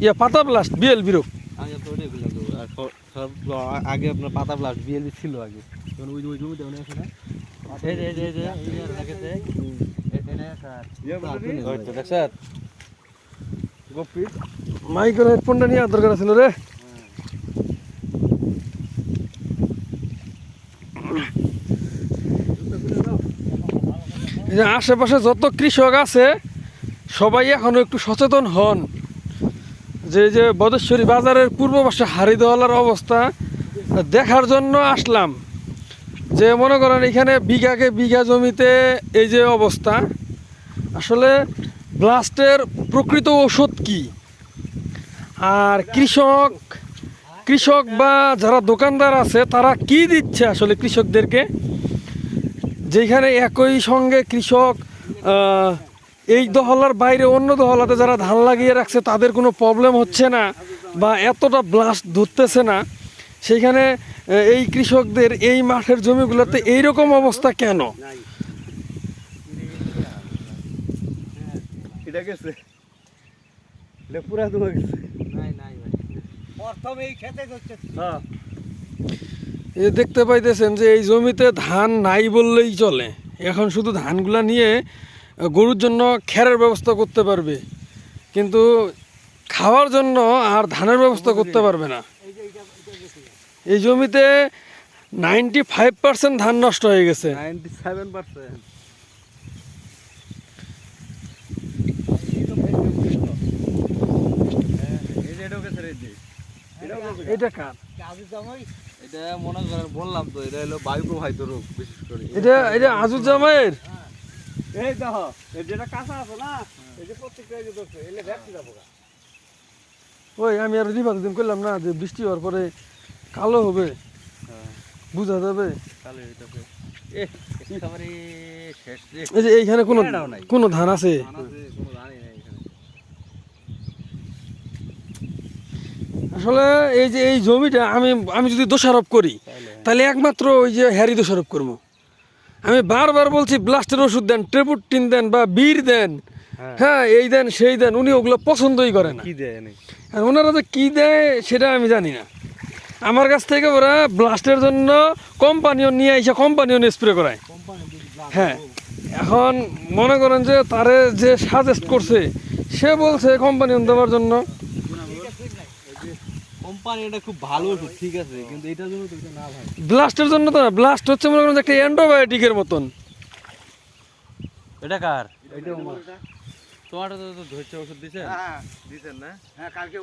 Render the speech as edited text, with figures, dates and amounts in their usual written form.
ইয়া পাতা blast BLB রোগ। আগে তো ওটাই বললাম তো, আর সব আগে আপনার পাতা ব্লাস্ট বিএলবি ছিল আগে, তখন ওই ওই জমিতে অনেক আছে না, এই যে এই যে এই যে এই যে লাগাতে এটা স্যার তো দেখছেন গোপি মাইকের হেডফোনটা নিয়ে দরকার ছিল রে। এই যে আশেপাশে যত কৃষক আছে সবাই এখনো একটু সচেতন হন, যে যে বদেশ্বরী বাজারের পূর্ব পাশে হারিদোয়ালার অবস্থা দেখার জন্য আসলাম। যে মনে করেন এখানে বিঘাকে বিঘা জমিতে এই যে অবস্থা, আসলে ব্লাস্টের প্রকৃত ঔষধ কি, আর কৃষক বা যারা দোকানদার আছে তারা কি দিচ্ছে আসলে কৃষকদেরকে, যেখানে একই সঙ্গে কৃষক এই দহলার বাইরে অন্য দহলাতে যারা ধান লাগিয়ে রাখছে তাদের কোনো প্রবলেম হচ্ছে না বা এতটা ব্লাস্ট ধরতেছে না, সেইখানে এই কৃষকদের এই মাঠের জমিগুলোতে এইরকম অবস্থা কেন? এটা গেছে পুরা তো গেছে নাই নাই ভাই প্রথম এই খেতে হচ্ছে। হ্যাঁ এই দেখতে পাইতেছেন যে এই জমিতে ধান নাই বললেই চলে, এখন শুধু ধানগুলা নিয়ে গরুর জন্য খেরের ব্যবস্থা করতে পারবে, কিন্তু খাওয়ার জন্য আর ধানের ব্যবস্থা করতে পারবে না। এই জমিতে 95% ধান নষ্ট হয়ে গেছে। 97%। এটা কার? এটা মনে করেন বললাম তো, এটা হলো বায়ু প্রবাহিত রোগ বিশেষ করে। এটা আজুজ্জামাইয়ের। এই দেখো যেটা কাঁচা আছে না, এই যে প্রত্যেকটা এই যে দেখো এলে ভ্যাকসিন যাবো। ওই আমি আর রিভার দিন করলাম না যে বৃষ্টি হওয়ার পরে কালো হবে, বুঝা যাবে। কালো হইতাছে একেবারে শেষ রে। এই যে এইখানে কোনো ধান আছে? কোনো ধানই নাই এখানে। আসলে এই যে এই জমিটা আমি যদি দোষারোপ করি তাহলে একমাত্র ওই যে হ্যারি দোষারোপ করবো। আমি বারবার বলছি ব্লাস্টের ওষুধ দেন, ট্রেপুটিন দেন বা বীর দেন, হ্যাঁ এই দেন সেই দেন, উনি ওগুলো পছন্দই করে না। কি দেয় নাই আর ওনারা যে কী দেয় সেটা আমি জানি না। আমার কাছ থেকে ওরা ব্লাস্টের জন্য কোম্পানিও নিয়ে এসে কোম্পানিও স্প্রে করায়। হ্যাঁ এখন মনে করেন যে তারে যে সাজেস্ট করছে সে বলছে কোম্পানিও দেওয়ার জন্য। কোম্পানিটা খুব ভালো ওষুধ ঠিক আছে, কিন্তু এটার জন্য তো না ভাই। ব্লাস্টের জন্য তো না, ব্লাস্ট হচ্ছে মনে করেন একটা অ্যান্টিবায়োটিকের মতন। এটা কার? এটা তোমার তো ধৈর্য ওষুধ দিছেন? হ্যাঁ দিছেন না? হ্যাঁ কালকে